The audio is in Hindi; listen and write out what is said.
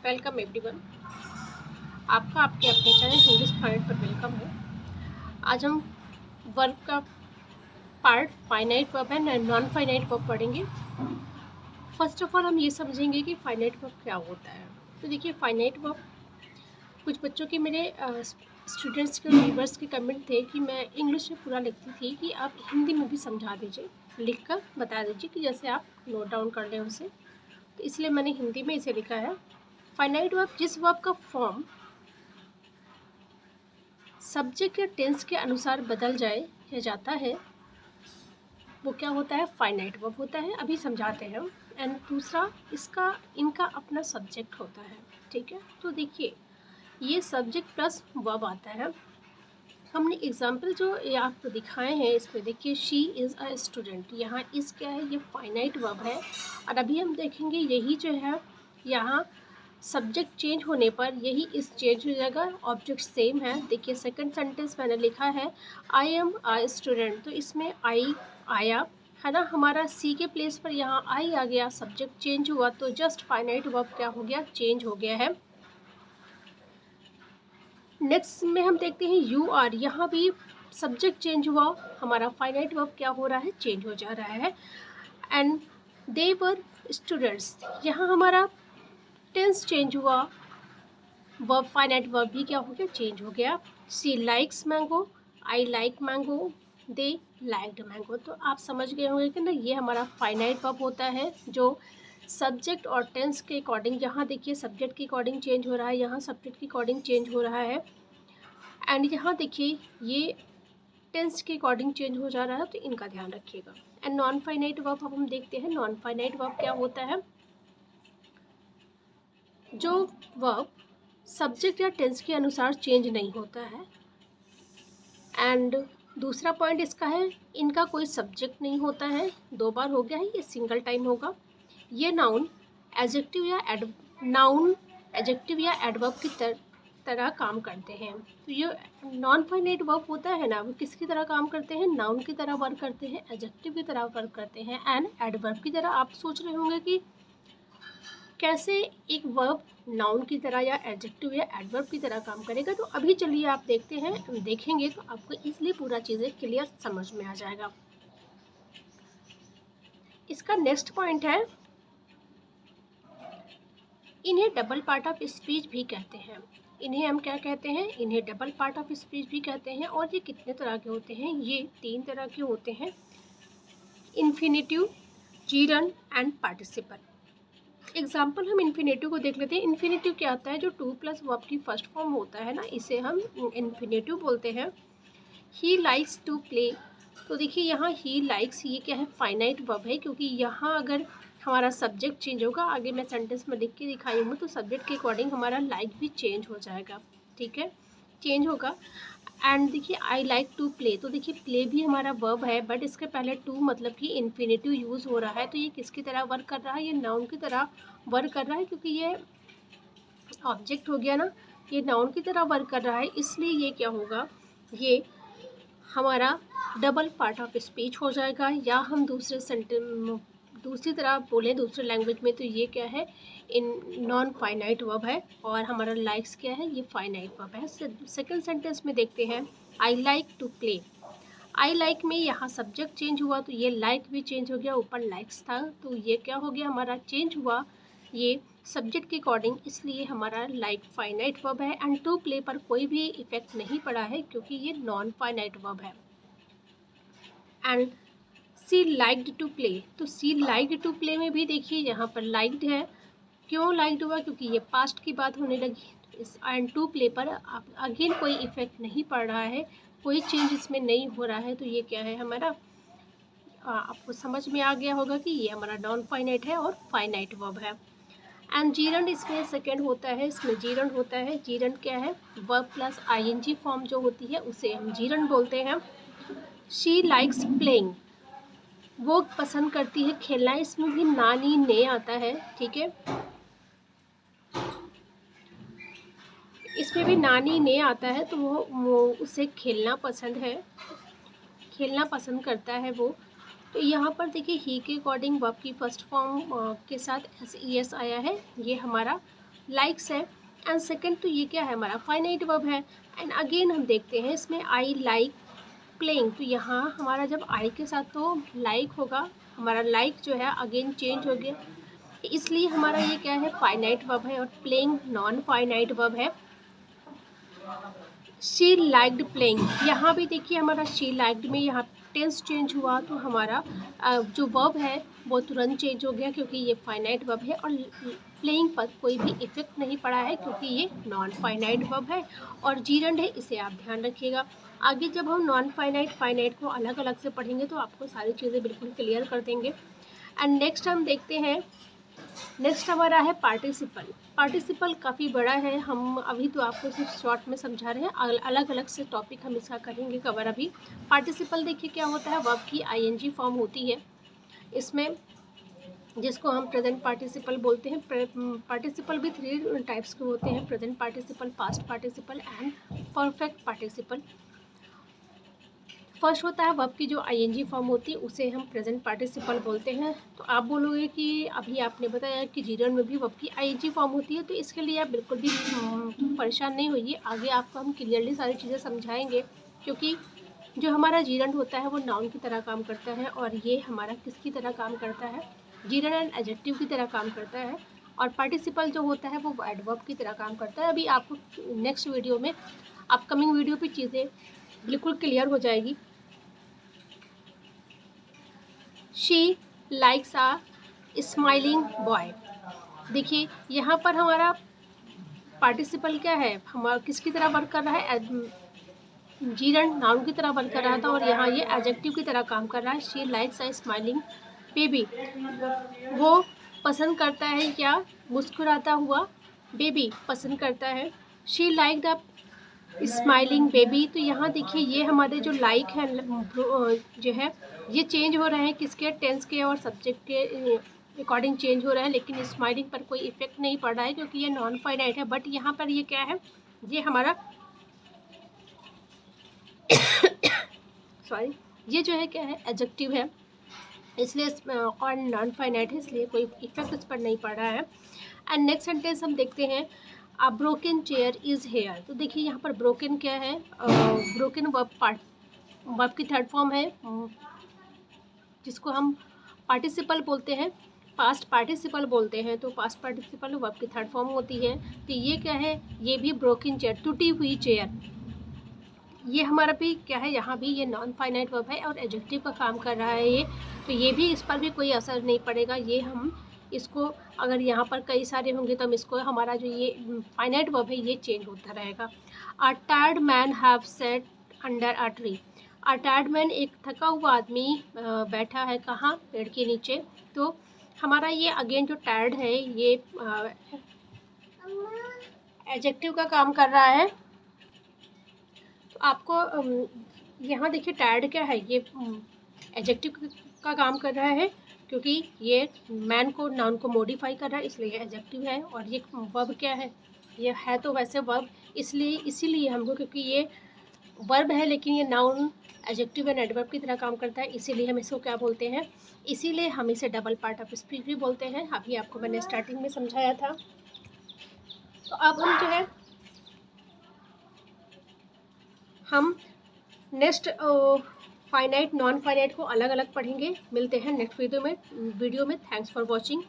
Welcome everyone. आपका आपके अपने चैनल इंग्लिश पॉइंट पर वेलकम है। आज हम वर्ब का पार्ट फाइनाइट वर्ब है नॉन फाइनाइट वर्ब पढ़ेंगे। फर्स्ट ऑफ ऑल हम ये समझेंगे कि फाइनाइट वर्ब क्या होता है। तो देखिए, फाइनाइट वर्ब, कुछ बच्चों के मेरे स्टूडेंट्स के व्यूवर्स के कमेंट थे कि मैं इंग्लिश में पूरा लिखती थी कि आप हिंदी में भी समझा दीजिए, लिख कर बता दीजिए कि जैसे आप नोट डाउन कर लें उसे। तो इसलिए मैंने हिंदी में इसे लिखा है। फाइनाइट वर्ब जिस वर्ब का फॉर्म सब्जेक्ट या टेंस के अनुसार बदल जाए या जाता है वो क्या होता है, फाइनाइट वर्ब होता है। अभी समझाते हैं। एंड दूसरा, इनका अपना सब्जेक्ट होता है। ठीक है, तो देखिए ये सब्जेक्ट प्लस वर्ब आता है। हमने एग्जाम्पल जो ये आपको दिखाए हैं इसमें देखिए, शी इज़ अ स्टूडेंट। यहाँ इस क्या है, ये फाइनाइट वर्ब है। और अभी हम देखेंगे यही जो है, यहाँ सब्जेक्ट चेंज होने पर यही इस चेंज हो जाएगा, ऑब्जेक्ट सेम है। देखिए सेकंड सेंटेंस मैंने लिखा है आई एम अ स्टूडेंट, तो इसमें आई आया है ना, हमारा सी के प्लेस पर यहाँ आई आ गया, सब्जेक्ट चेंज हुआ तो जस्ट फाइनाइट वर्ब क्या हो गया, चेंज हो गया है। नेक्स्ट में हम देखते हैं यू आर, यहाँ भी सब्जेक्ट चेंज हुआ, हमारा फाइनाइट वर्ब क्या हो रहा है, चेंज हो जा रहा है। एंड दे वर स्टूडेंट्स, यहाँ हमारा टेंस चेंज हुआ, वर्ब फाइनाइट वर्ब भी क्या हो गया, चेंज हो गया। She likes mango, I like mango, they liked mango. तो आप समझ गए होंगे कि ना, ये हमारा फाइनाइट वर्ब होता है जो सब्जेक्ट और टेंस के अकॉर्डिंग, यहाँ देखिए सब्जेक्ट के अकॉर्डिंग चेंज हो रहा है, यहाँ सब्जेक्ट के अकॉर्डिंग चेंज हो रहा है। एंड यहाँ देखिए ये टेंस के अकॉर्डिंग चेंज हो जा रहा है, तो इनका ध्यान रखिएगा। एंड नॉन फाइनाइट वर्ब अब हम देखते हैं। नॉन फाइनाइट वर्ब क्या होता है, जो वर्ब सब्जेक्ट या टेंस के अनुसार चेंज नहीं होता है। एंड दूसरा पॉइंट इसका है, इनका कोई सब्जेक्ट नहीं होता है। 2 बार हो गया है, ये सिंगल टाइम होगा। ये नाउन एडजेक्टिव या एडवर्ब की तरह काम करते हैं। तो ये नॉन फाइनाइट वर्ब होता है ना, वो किसकी तरह काम करते हैं, नाउन की तरह वर्क करते हैं, एडजेक्टिव की तरह वर्क करते हैं, एंड एडवर्ब की तरह। आप सोच रहे होंगे कि कैसे एक वर्ब नाउन की तरह या एडजेक्टिव या एडवर्ब की तरह काम करेगा। तो अभी चलिए आप देखेंगे तो आपको इसलिए पूरा चीज़ें क्लियर समझ में आ जाएगा। इसका नेक्स्ट पॉइंट है, इन्हें डबल पार्ट ऑफ स्पीच भी कहते हैं। इन्हें हम क्या कहते हैं, इन्हें डबल पार्ट ऑफ स्पीच भी कहते हैं। और ये कितने तरह के होते हैं, ये 3 तरह के होते हैं, infinitive, gerund and participle. Example हम इन्फिनेटिव को देख लेते हैं। इन्फिनेटिव क्या होता है, जो 2 प्लस वर्ब की फर्स्ट फॉर्म होता है ना, इसे हम इन्फिनेटिव बोलते हैं। ही लाइक्स टू प्ले, तो देखिए यहाँ ही लाइक्स, ये क्या है, फाइनाइट वर्ब है, क्योंकि यहाँ अगर हमारा सब्जेक्ट चेंज होगा, आगे मैं सेंटेंस में लिख के दिखाई हूँ, तो सब्जेक्ट के अकॉर्डिंग हमारा लाइक भी चेंज हो जाएगा। ठीक है, चेंज होगा। एंड देखिए आई लाइक टू प्ले, तो देखिए प्ले भी हमारा वर्ब है, बट इसके पहले टू मतलब कि इन्फिनेटिव यूज़ हो रहा है। तो ये किसकी तरह वर्क कर रहा है, ये नाउन की तरह वर्क कर रहा है, क्योंकि ये ऑब्जेक्ट हो गया ना, ये नाउन की तरह वर्क कर रहा है। इसलिए ये क्या होगा, ये हमारा डबल पार्ट ऑफ स्पीच हो जाएगा। या हम दूसरी तरह बोलें, दूसरे लैंग्वेज में, तो ये क्या है, इन नॉन फाइनाइट वर्ब है। और हमारा लाइक्स क्या है, ये फाइनाइट वर्ब है। सेकंड सेंटेंस में देखते हैं, I like to play. I like में यहाँ सब्जेक्ट चेंज हुआ, तो ये लाइक भी चेंज हो गया, ऊपर लाइक्स था, तो ये क्या हो गया, हमारा चेंज हुआ ये सब्जेक्ट के अकॉर्डिंग, इसलिए हमारा लाइक फाइनाइट वर्ब है। एंड टू प्ले पर कोई भी इफेक्ट नहीं पड़ा है, क्योंकि ये नॉन फाइनाइट वर्ब है। And she liked to play, तो सी लाइक्ड टू प्ले में भी देखिए यहाँ पर लाइक्ड है। क्यों लाइक्ड हुआ, क्योंकि ये पास्ट की बात होने लगी। इस एंड टू प्ले पर अगेन कोई इफेक्ट नहीं पड़ रहा है, कोई चेंज इसमें नहीं हो रहा है। तो ये क्या है हमारा, आपको समझ में आ गया होगा कि ये हमारा नॉन फाइनाइट है और फाइनाइट वर्ब है। एंड जीरंड इसमें सेकेंड होता है, इसमें जीरंड होता है। जीरंड क्या है, वर्ब प्लस आईएनजी फॉर्म जो होती है उसे हम जीरंड बोलते हैं। शी लाइक्स प्लेइंग, वो पसंद करती है खेलना, इसमें भी नानी ने आता है। ठीक है, इसमें भी नानी ने आता है, तो वो उसे खेलना पसंद है, खेलना पसंद करता है वो। तो यहाँ पर देखिए ही के अकॉर्डिंग वर्ब की फर्स्ट फॉर्म के साथ एस आया है, ये हमारा लाइक्स है। एंड सेकंड तो ये क्या है, हमारा फाइनाइट वर्ब है। एंड अगेन हम देखते हैं इसमें आई लाइक प्लेइंग, तो यहाँ हमारा जब आई के साथ तो लाइक होगा, हमारा लाइक जो है अगेन चेंज हो गया, इसलिए हमारा ये क्या है, फाइनाइट वर्ब है। और प्लेइंग नॉन फाइनाइट वर्ब है। शी लाइक्ड प्लेइंग, यहाँ भी देखिए हमारा शी लाइक्ड में यहाँ टेंस चेंज हुआ, तो हमारा जो वर्ब है वो तुरंत चेंज हो गया, क्योंकि ये फाइनाइट वर्ब है। और प्लेइंग पर कोई भी इफेक्ट नहीं पड़ा है, क्योंकि ये नॉन फाइनाइट वर्ब है और जीरंड है, इसे आप ध्यान रखिएगा। आगे जब हम नॉन फाइनाइट फाइनाइट को अलग अलग से पढ़ेंगे तो आपको सारी चीज़ें बिल्कुल क्लियर कर देंगे। एंड नेक्स्ट हम देखते हैं, नेक्स्ट हमारा है पार्टिसिपल। पार्टिसिपल काफ़ी बड़ा है, हम अभी तो आपको सिर्फ शॉर्ट में समझा रहे हैं, अलग अलग से टॉपिक हम इसका करेंगे कवर अभी। पार्टिसिपल देखिए क्या होता है, वर्ब की आईएनजी फॉर्म होती है इसमें, जिसको हम प्रेजेंट पार्टिसिपल बोलते हैं। पार्टिसिपल भी 3 टाइप्स के होते हैं, present participle, past participle and perfect participle. First होता है वर्ब की जो आईएनजी फॉर्म होती है, उसे हम प्रेजेंट पार्टिसिपल बोलते हैं। तो आप बोलोगे कि अभी आपने बताया कि जीरंड में भी वर्ब की आईएनजी फॉर्म होती है, तो इसके लिए आप बिल्कुल भी परेशान नहीं होइए, आगे आपको हम क्लियरली सारी चीज़ें समझाएंगे। क्योंकि जो हमारा जीरंड होता है वो नाउन की तरह काम करता है, और ये हमारा किसकी तरह काम करता है, जीरंड एंड एडजेक्टिव की तरह काम करता है। और पार्टिसिपल जो होता है वो एडवर्ब की तरह काम करता है। अभी आपको नेक्स्ट वीडियो में, अपकमिंग वीडियो पे चीज़ें बिल्कुल क्लियर हो जाएगी। She likes a smiling boy, देखिए यहाँ पर हमारा पार्टिसिपल क्या है, हमारा किसकी तरह वर्क कर रहा है, जीरंड नाउन की तरह वर्क कर रहा था, और यहाँ ये एडजेक्टिव की तरह काम कर रहा है। She likes a smiling baby, वो पसंद करता है क्या, मुस्कुराता हुआ बेबी पसंद करता है। She liked a smiling baby, तो यहाँ देखिए ये हमारे जो लाइक है जो है ये चेंज हो रहे हैं, किसके, टेंस के और सब्जेक्ट के अकॉर्डिंग चेंज हो रहा है, लेकिन स्माइलिंग पर कोई इफेक्ट नहीं पड़ रहा है, क्योंकि ये नॉन फाइनाइट है। बट यहाँ पर ये क्या है, ये हमारा सॉरी, ये जो है क्या है, एडजेक्टिव है, इसलिए और नॉन फाइनाइट है, इसलिए कोई इफेक्ट इस पर नहीं पड़ रहा है। एंड नेक्स्ट सेंटेंस हम देखते हैं, a broken chair is here, तो देखिए यहाँ पर ब्रोकन क्या है, ब्रोकन वर्ब की थर्ड फॉर्म है, जिसको हम पार्टिसिपल बोलते हैं, पास्ट पार्टिसिपल बोलते हैं। तो पास्ट पार्टिसिपल वर्ब की थर्ड फॉर्म होती है। तो ये क्या है, ये भी ब्रोकन चेयर, टूटी हुई चेयर, ये हमारा भी क्या है, यहाँ भी ये नॉन फाइनाइट वर्ब है और एडजेक्टिव का काम कर रहा है ये, तो ये भी इस पर भी कोई असर नहीं पड़ेगा। ये हम इसको, अगर यहाँ पर कई सारे होंगे तो हम इसको, हमारा जो ये फाइनाइट वर्ब है ये चेंज होता रहेगा। A tired man have set under a tree, a tired man एक थका हुआ आदमी बैठा है कहाँ, पेड़ के नीचे। तो हमारा ये अगेन जो टायर्ड है ये एडजेक्टिव का काम कर रहा है। तो आपको यहाँ देखिए टायर्ड क्या है, ये एडजेक्टिव का काम कर रहा है, क्योंकि ये मैन को, नाउन को मॉडिफाई कर रहा है, इसलिए एडजेक्टिव है। और ये वर्ब क्या है, ये है तो वैसे वर्ब, इसलिए इसीलिए हमको, क्योंकि ये वर्ब है लेकिन ये नाउन, एडजेक्टिव एंड एडवर्ब की तरह काम करता है, इसीलिए हम इसको क्या बोलते हैं, इसीलिए हम इसे डबल पार्ट ऑफ स्पीच भी बोलते हैं। अभी आपको मैंने स्टार्टिंग में समझाया था। तो अब हम जो है, हम नेक्स्ट फाइनाइट नॉन फाइनाइट को अलग अलग पढ़ेंगे। मिलते हैं नेक्स्ट वीडियो में। Thanks for watching.